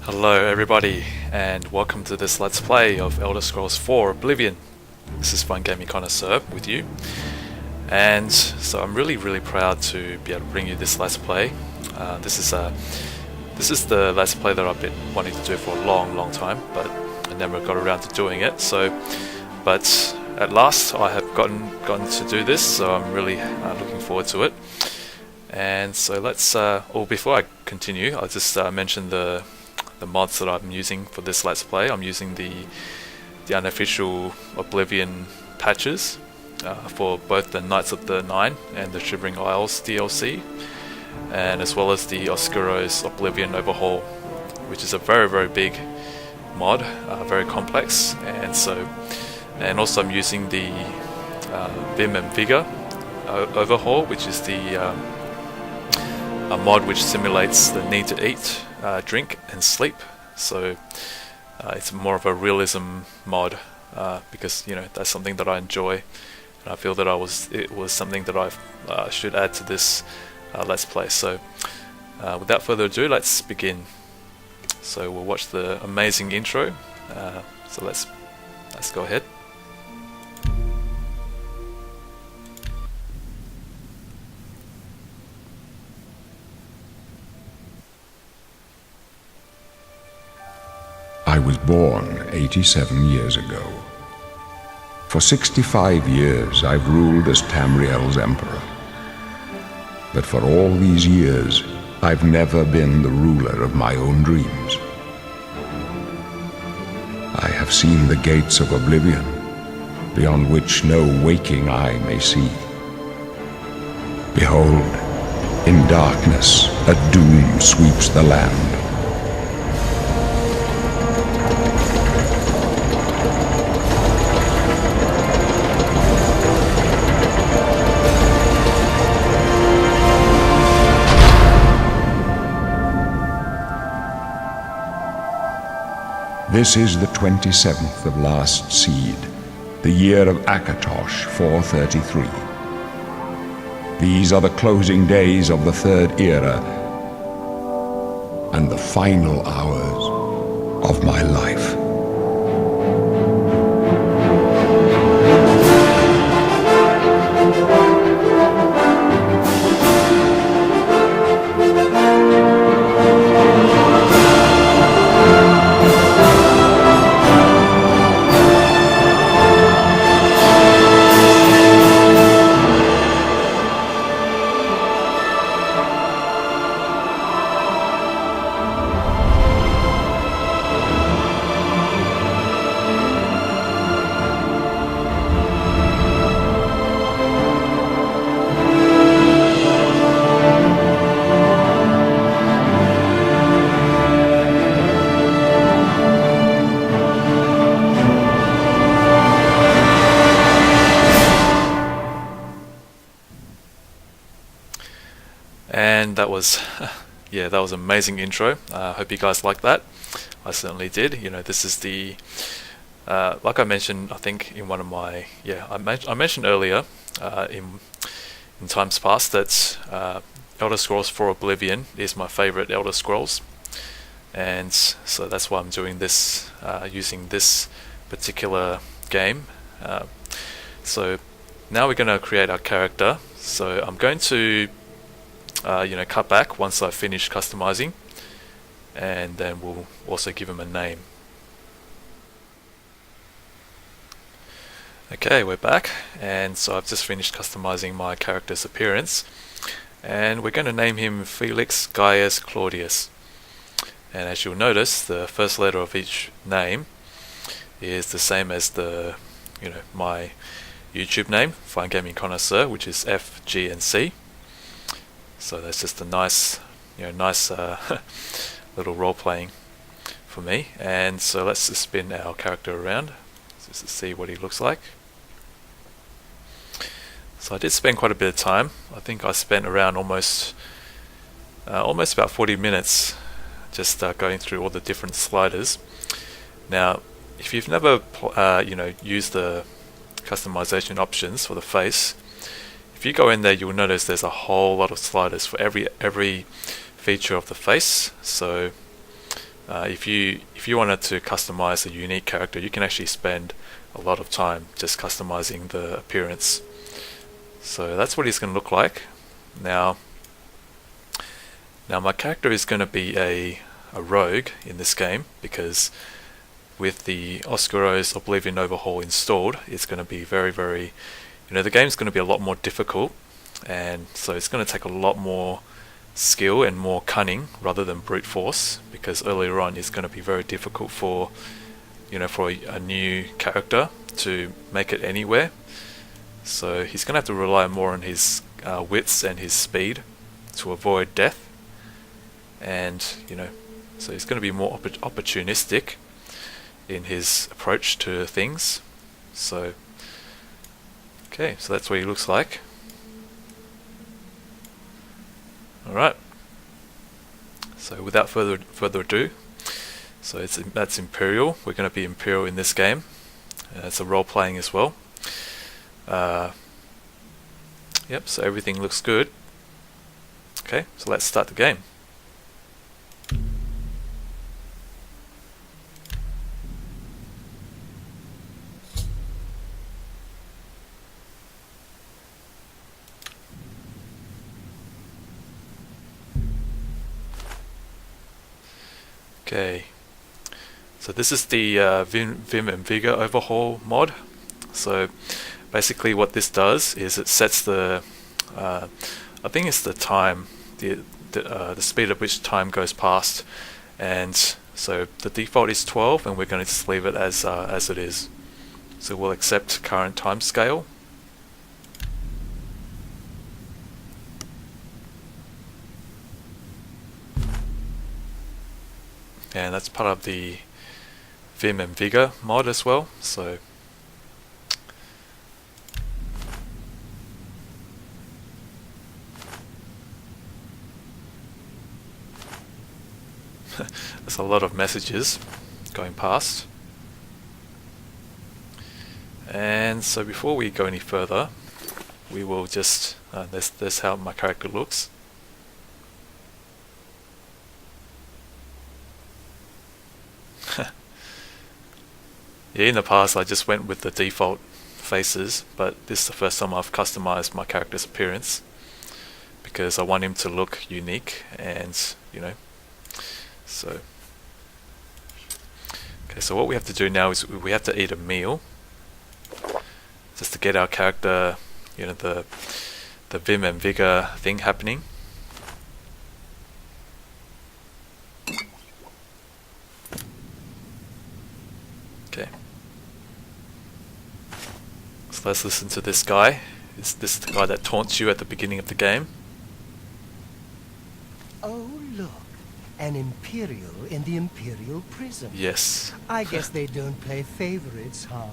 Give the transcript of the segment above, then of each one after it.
Hello everybody, and welcome to this Let's Play of Elder Scrolls 4 Oblivion. This is Fun Gaming Connoisseur with you, and so I'm really proud to be able to bring you this Let's Play. This is the Let's Play that I've been wanting to do for a long time, but I never got around to doing it. But at last I have gotten to do this, so I'm really looking forward to it. And so let's, before I continue, I'll just mention the mods that I'm using for this Let's Play. I'm using the unofficial Oblivion patches for both the Knights of the Nine and the Shivering Isles DLC, and as well as the Oscuro's Oblivion Overhaul, which is a very big mod, very complex, and also I'm using the Vim and Vigor Overhaul, which is a mod which simulates the need to eat, drink and sleep. So it's more of a realism mod, because that's something that I enjoy, and I feel that it was something that I should add to this Let's Play. So without further ado, let's begin. So we'll watch the amazing intro. So let's go ahead. I was born 87 years ago. For 65 years I've ruled as Tamriel's emperor. But for all these years, I've never been the ruler of my own dreams. I have seen the gates of Oblivion, beyond which no waking eye may see. Behold, in darkness a doom sweeps the land. This is the 27th of last seed, the year of Akatosh 433. These are the closing days of the Third Era and the final hours of my life. And that was that was an amazing intro. Hope you guys liked that. I certainly did. This is the like I mentioned, I think in one of my I mentioned earlier in times past that Elder Scrolls 4 Oblivion is my favorite Elder Scrolls, and so that's why I'm doing this using this particular game. So now we're going to create our character. So I'm going to cut back once I finish customizing, and then we'll also give him a name. Okay, we're back, and so I've just finished customizing my character's appearance, and we're going to name him Felix Gaius Claudius. And as you'll notice, the first letter of each name is the same as my YouTube name, Fun Gaming Connoisseur, which is F, G, and C. So that's just a nice little role playing for me. And so let's just spin our character around just to see what he looks like. So I did spend quite a bit of time. I think I spent around almost about 40 minutes just going through all the different sliders. Now, if you've never used the customization options for the face, if you go in there, you'll notice there's a whole lot of sliders for every feature of the face. So If you wanted to customize a unique character, you can actually spend a lot of time just customizing the appearance. So that's what he's going to look like. Now my character is going to be a rogue in this game, because with the Oscuro's Oblivion Overhaul installed, it's going to be very, very, the game's going to be a lot more difficult, and so it's going to take a lot more skill and more cunning rather than brute force, because earlier on it's going to be very difficult for a new character to make it anywhere. So he's going to have to rely more on his wits and his speed to avoid death, and so he's going to be more opportunistic in his approach to things. So okay, so that's what he looks like. Alright, so without further ado, so that's Imperial. We're going to be Imperial in this game. It's a role playing as well. Yep, so everything looks good. Okay, so let's start the game. Okay, so this is the Vim and Vigor overhaul mod. So basically what this does is it sets the I think it's the time, the speed at which time goes past, and so the default is 12, and we're going to just leave it as it is. So we'll accept current time scale. And that's part of the Vim and Vigor mod as well. So there's a lot of messages going past. And so before we go any further, we will just this how my character looks. Yeah, in the past I just went with the default faces, but this is the first time I've customized my character's appearance, because I want him to look unique, and so okay, so what we have to do now is we have to eat a meal just to get our character, the Vim and Vigor thing happening. Okay, so let's listen to this guy. This is the guy that taunts you at the beginning of the game. Oh, look. An Imperial in the Imperial prison. Yes. I guess they don't play favorites, huh?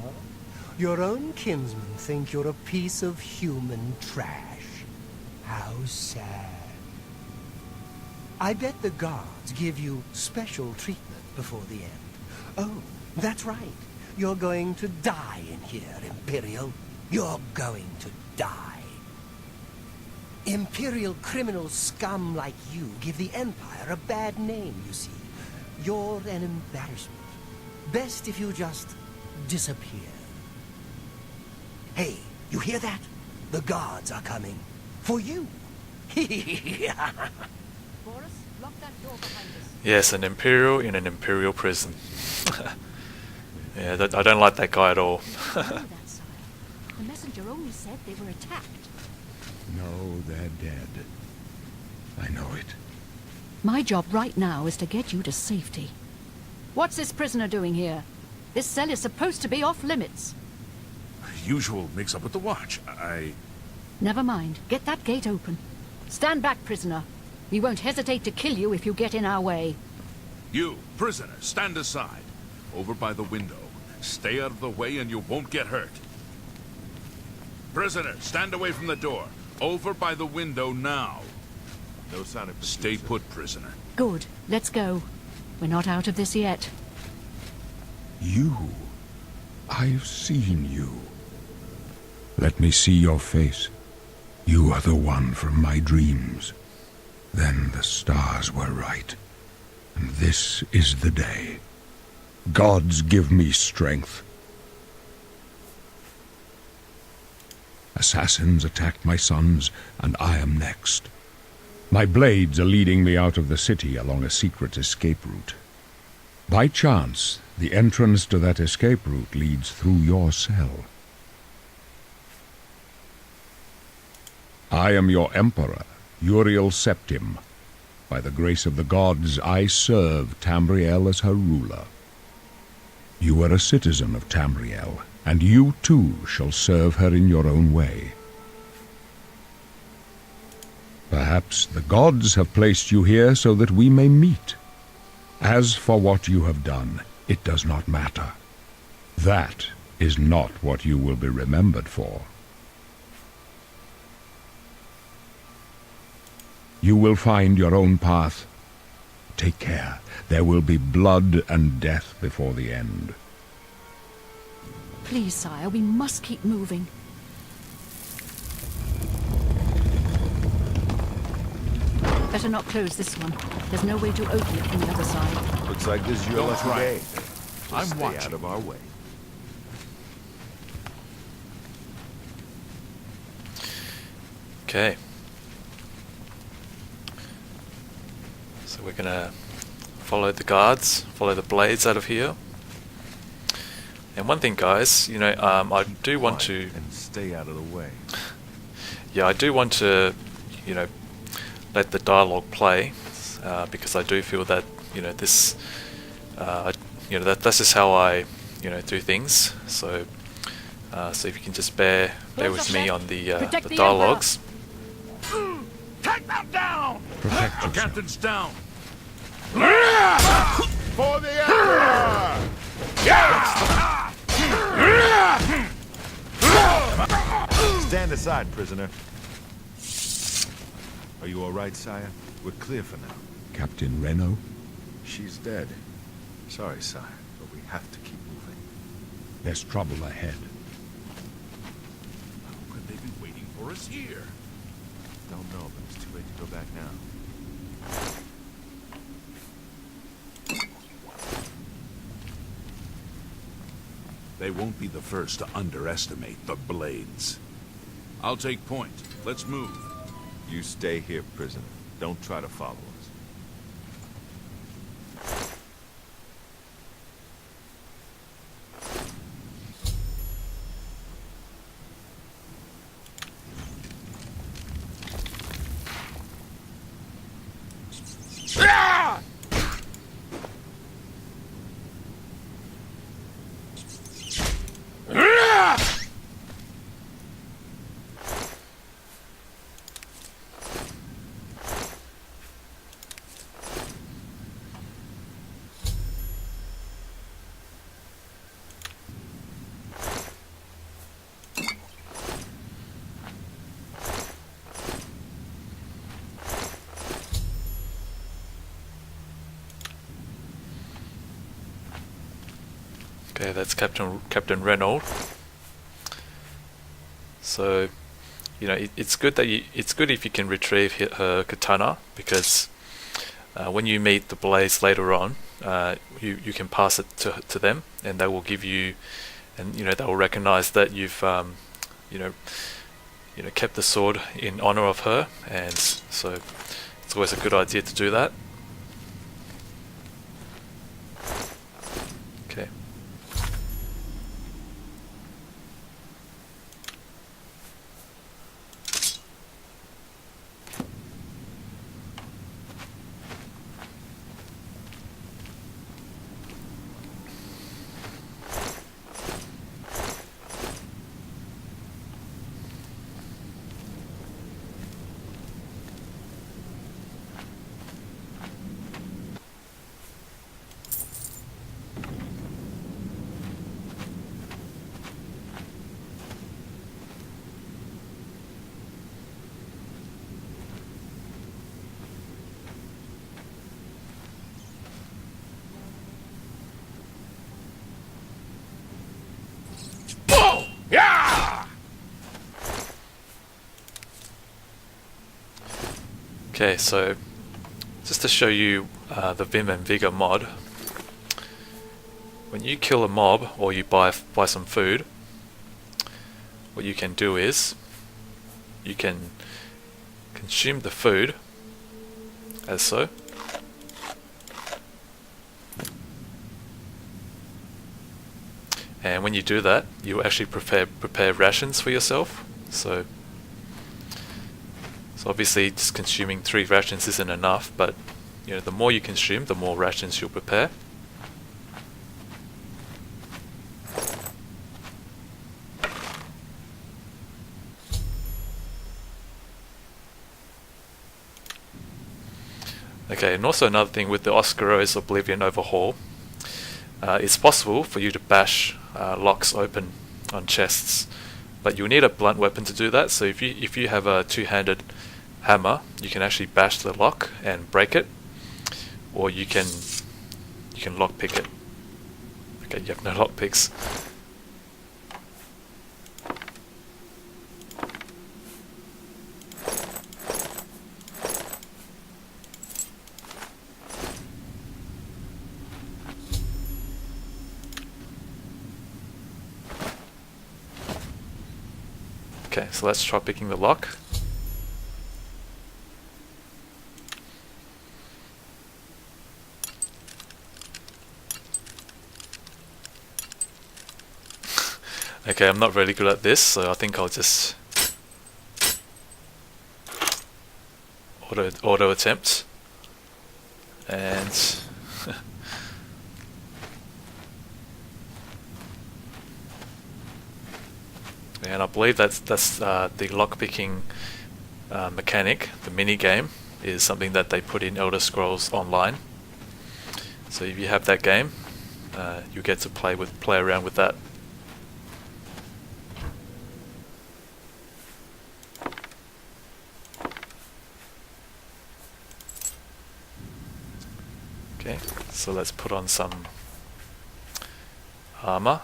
Your own kinsmen think you're a piece of human trash. How sad. I bet the guards give you special treatment before the end. Oh, that's right. You're going to die in here, Imperial. You're going to die. Imperial criminal scum like you give the Empire a bad name, you see. You're an embarrassment. Best if you just disappear. Hey, you hear that? The guards are coming. For you. Boris, lock that door behind us. Yes, an Imperial in an Imperial prison. Yeah, I don't like that guy at all. I know that, sire. The messenger only said they were attacked. No, they're dead. I know it. My job right now is to get you to safety. What's this prisoner doing here? This cell is supposed to be off limits. Usual mix-up with the watch. Never mind. Get that gate open. Stand back, prisoner. We won't hesitate to kill you if you get in our way. You, prisoner, stand aside. Over by the window. Stay out of the way and you won't get hurt. Prisoner, stand away from the door. Over by the window now. No sign of Stay put, prisoner. Good. Let's go. We're not out of this yet. You. I've seen you. Let me see your face. You are the one from my dreams. Then the stars were right. And this is the day. Gods give me strength. Assassins attacked my sons, and I am next. My blades are leading me out of the city along a secret escape route. By chance, the entrance to that escape route leads through your cell. I am your Emperor, Uriel Septim. By the grace of the gods, I serve Tamriel as her ruler. You are a citizen of Tamriel, and you too shall serve her in your own way. Perhaps the gods have placed you here so that we may meet. As for what you have done, it does not matter. That is not what you will be remembered for. You will find your own path. Take care. There will be blood and death before the end. Please, sire, we must keep moving. Better not close this one. There's no way to open it from the other side. Looks like this is your Don't lucky try day. it. Just I'm stay watching. out of our way. Okay. So we're gonna follow the guards, follow the blades out of here. And one thing, guys, you know, I do want to, And stay out of the way. yeah, I do want to, you know, let the dialogue play, because I do feel that, you know, this, you know, that's just how I, you know, do things. So, so if you can just bear with me on the Protect the dialogues. Take them down! Protect The yourself. captain's down! For the Emperor! Stand aside, prisoner. Are you all right, sire? We're clear for now. Captain Reno? She's dead. Sorry, sire, but we have to keep moving. There's trouble ahead. How could they be waiting for us here? Don't know, but it's too late to go back now. They won't be the first to underestimate the blades. I'll take point. Let's move. You stay here, prisoner. Don't try to follow us. Okay, that's Captain Renault. So, you know, it's good that it's good if you can retrieve her katana, because when you meet the blades later on, you can pass it to them, and they will give you, and you know, they will recognize that you've you know kept the sword in honor of her, and so it's always a good idea to do that. Okay. Okay, so just to show you the Vim and Vigor mod, when you kill a mob or you buy some food, what you can do is you can consume the food as so. And when you do that, you actually prepare rations for yourself. So obviously just consuming 3 rations isn't enough, but you know, the more you consume, the more rations you'll prepare. Okay, and also another thing with the Oscaro's Oblivion Overhaul, it's possible for you to bash locks open on chests, but you'll need a blunt weapon to do that. So if you have a 2-handed hammer, you can actually bash the lock and break it, or you can lockpick it. Okay, you have no lockpicks. Okay, so let's try picking the lock. Okay, I'm not really good at this, so I think I'll just auto attempt. And and I believe that's the lockpicking mechanic, the mini game, is something that they put in Elder Scrolls Online. So if you have that game, you get to play around with that. Okay, so let's put on some armor.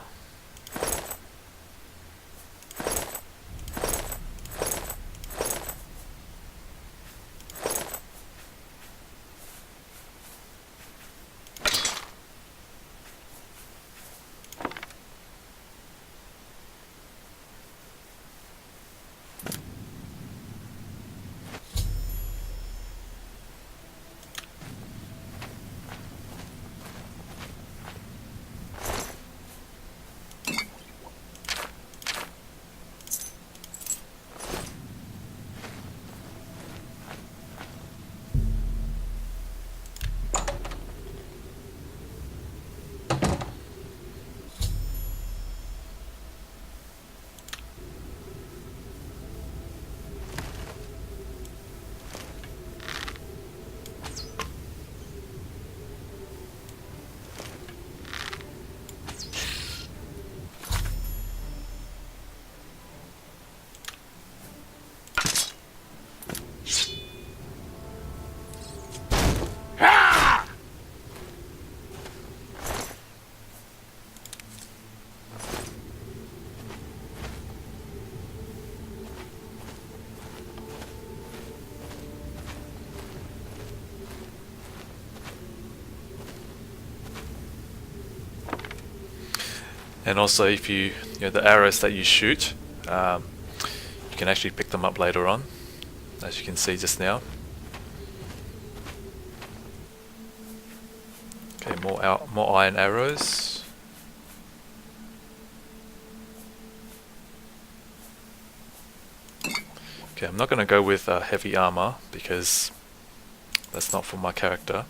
And also, if you know the arrows that you shoot, you can actually pick them up later on, as you can see just now. Okay, more iron arrows. Okay, I'm not going to go with heavy armor because that's not for my character.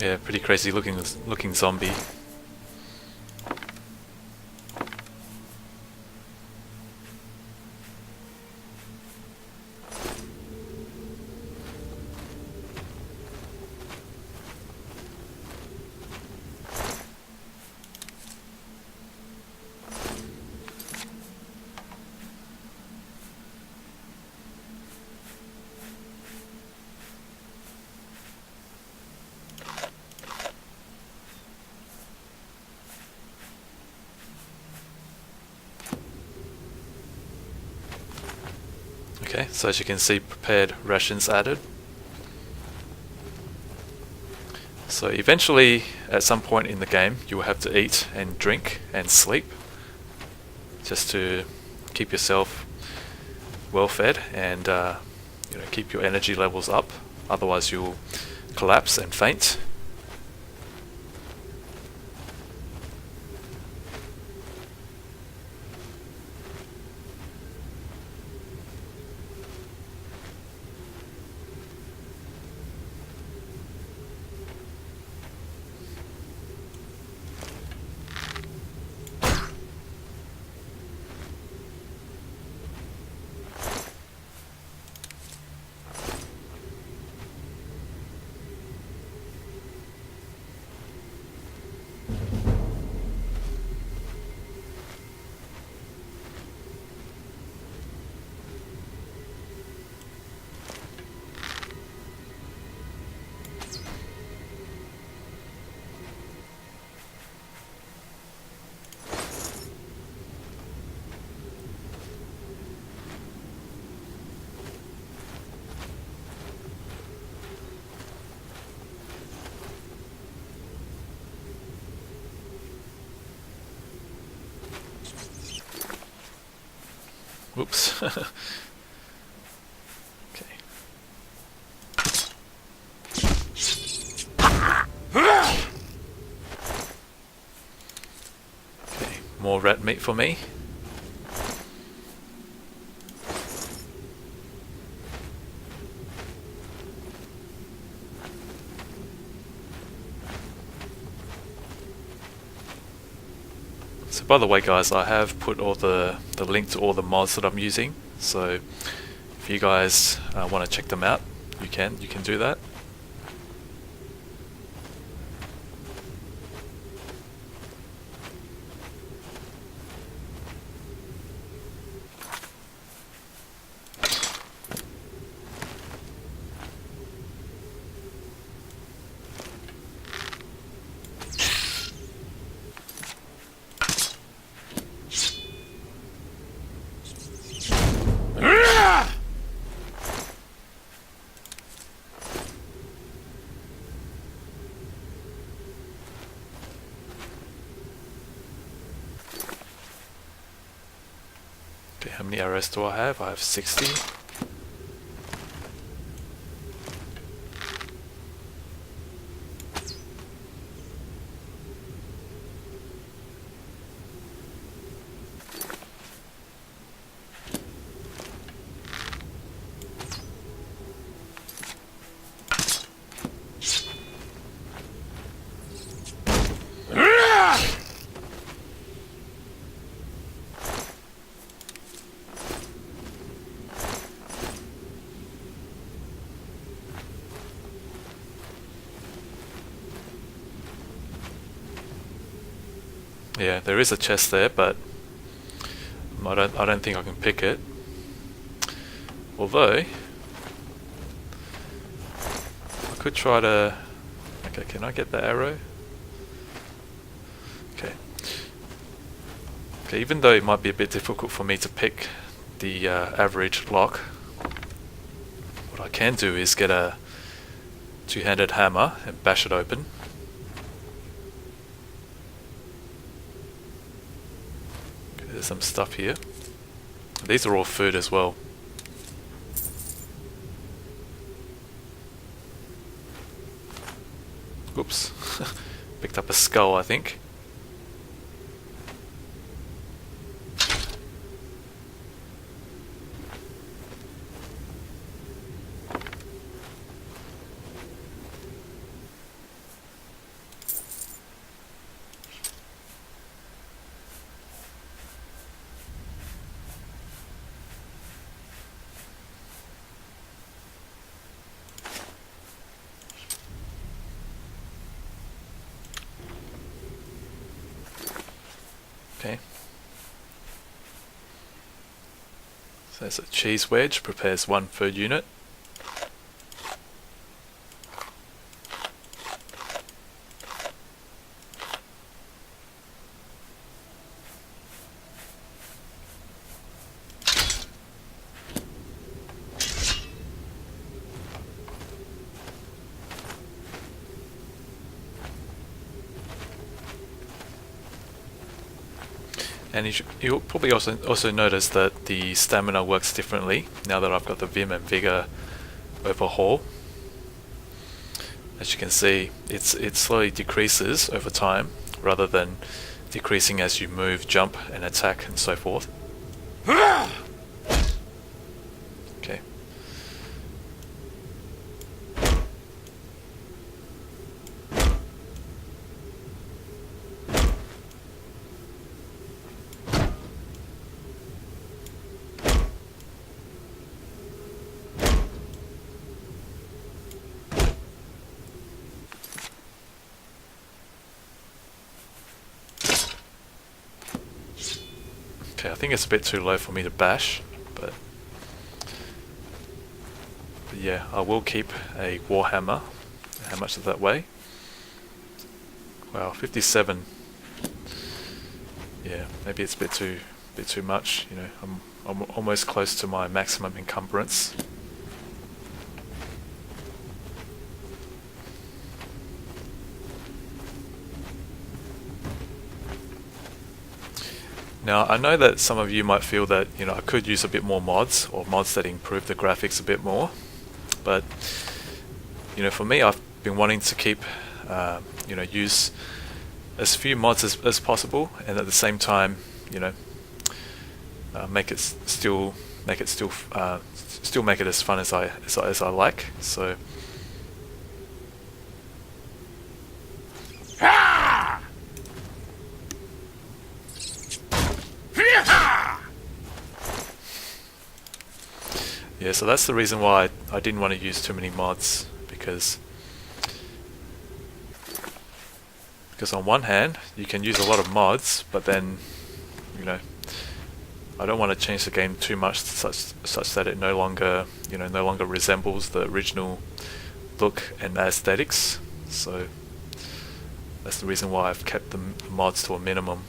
Yeah, pretty crazy looking zombie. Okay, so as you can see, prepared rations added. So eventually, at some point in the game, you will have to eat and drink and sleep, just to keep yourself well fed and keep your energy levels up. Otherwise, you'll collapse and faint. Whoops. Okay. Okay, more rat meat for me. So by the way guys, I have put all the link to all the mods that I'm using, so if you guys want to check them out, you can do that. Okay, how many arrows do I have? I have 60. Yeah, there is a chest there, but I don't think I can pick it. Although I could try to. Okay, can I get the arrow? Okay. Okay, even though it might be a bit difficult for me to pick the average lock, what I can do is get a two-handed hammer and bash it open. There's some stuff here. These are all food as well. Oops. Picked up a skull, I think. Okay. So there's a cheese wedge, prepares 1 food unit. And you'll probably also notice that the stamina works differently now that I've got the Vim and Vigor overhaul. As you can see, it slowly decreases over time rather than decreasing as you move, jump and attack and so forth. Okay. Okay, I think it's a bit too low for me to bash, but yeah, I will keep a Warhammer. How much does that weigh? Wow, 57. Yeah, maybe it's a bit too much. You know, I'm almost close to my maximum encumbrance. Now, I know that some of you might feel that, you know, I could use a bit more mods, or mods that improve the graphics a bit more, but, you know, for me, I've been wanting to keep, you know, use as few mods as possible, and at the same time, you know, make it make it as fun as I like. So. Yeah, so that's the reason why I didn't want to use too many mods, because on one hand you can use a lot of mods, but then, you know, I don't want to change the game too much such that it no longer resembles the original look and aesthetics. So that's the reason why I've kept the mods to a minimum.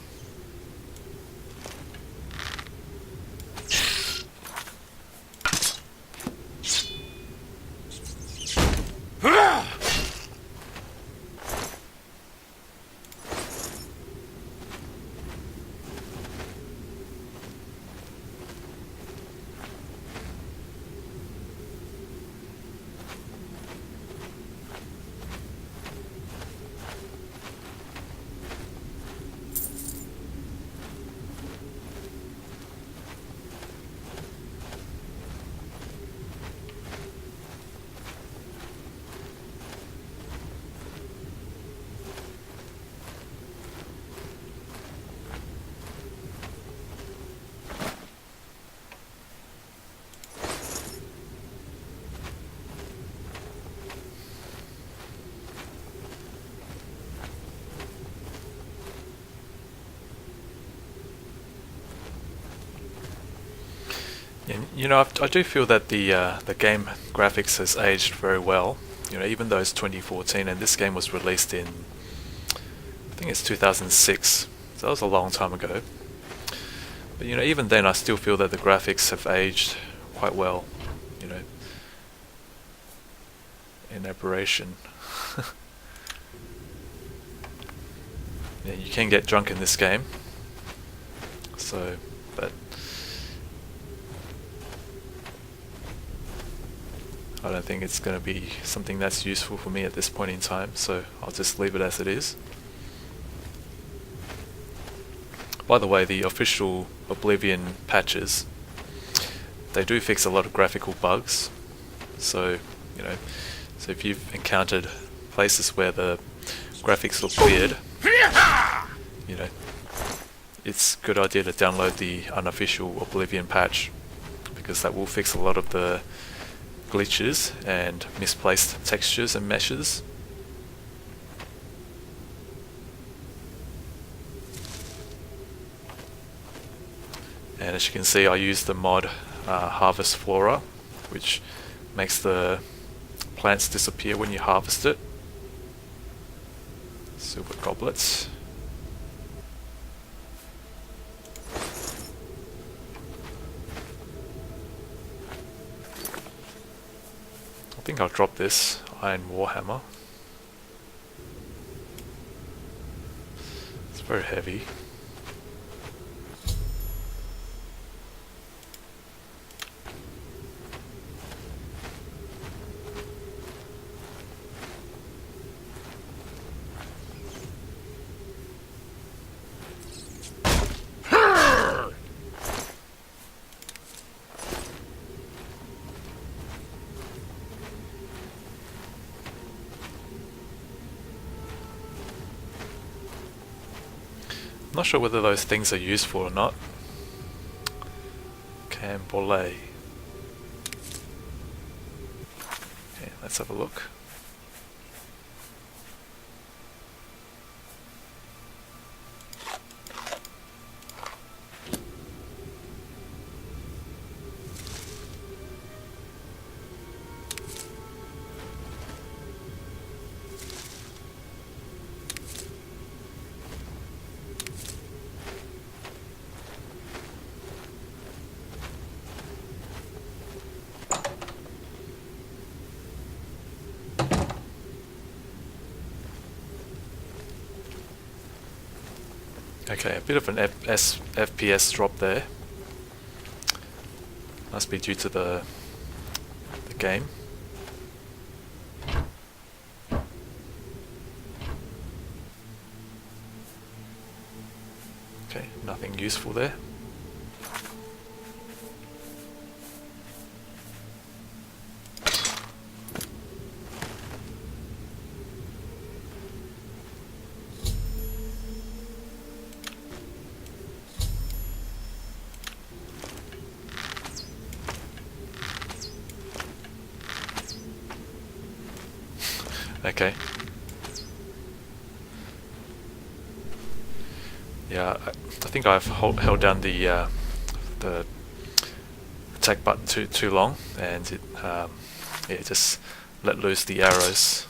You know, I do feel that the game graphics has aged very well. You know, even though it's 2014 and this game was released in, I think it's 2006, so that was a long time ago. But you know, even then, I still feel that the graphics have aged quite well. You know, in aberration. Yeah, you can get drunk in this game. So, but. I don't think it's going to be something that's useful for me at this point in time, so I'll just leave it as it is. By the way, the official Oblivion patches, they do fix a lot of graphical bugs. So, you know, so if you've encountered places where the graphics look weird, you know, it's a good idea to download the unofficial Oblivion patch, because that will fix a lot of the glitches and misplaced textures and meshes. And as you can see, I use the mod Harvest Flora, which makes the plants disappear when you harvest it. Silver goblets. I think I'll drop this Iron Warhammer. It's very heavy. I'm not sure whether those things are useful or not. Cambolay. Okay, let's have a look. Okay, a bit of an FPS drop there. Must be due to the game. Okay, nothing useful there. Okay. Yeah, I think I've held down the attack button too long, and it just let loose the arrows.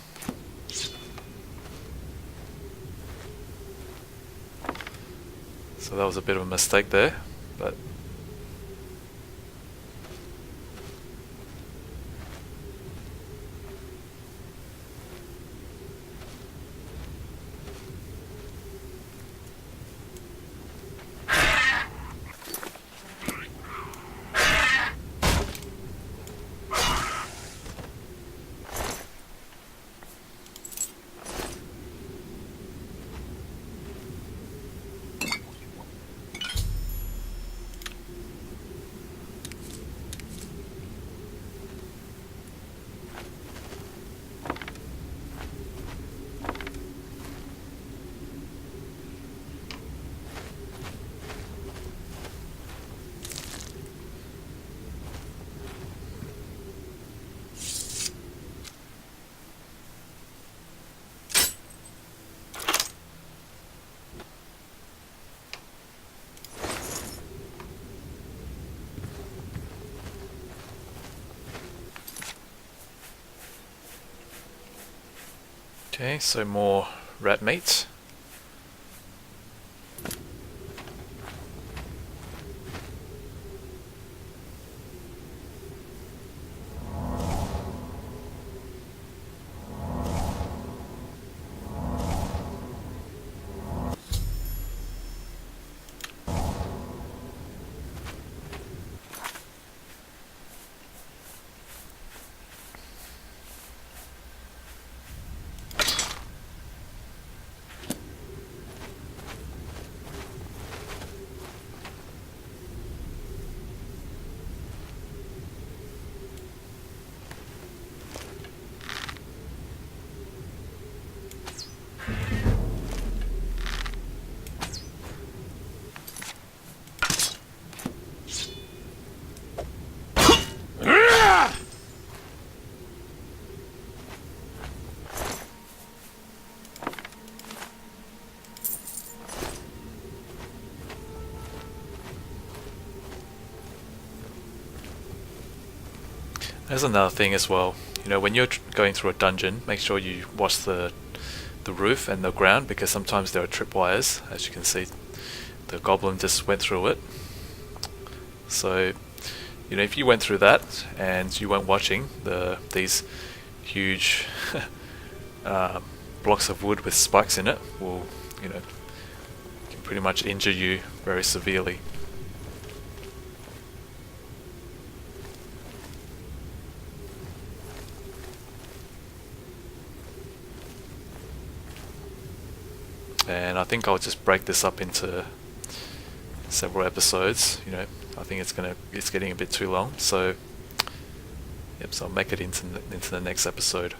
So that was a bit of a mistake there, but. Okay, so more rat meat. There's another thing as well. You know, when you're going through a dungeon, make sure you watch the roof and the ground, because sometimes there are tripwires. As you can see, the goblin just went through it. So, you know, if you went through that and you weren't watching, these huge blocks of wood with spikes in it will, you know, can pretty much injure you very severely. And I think I'll just break this up into several episodes. You know, I think it's getting a bit too long. So, yep. So I'll make it into the next episode.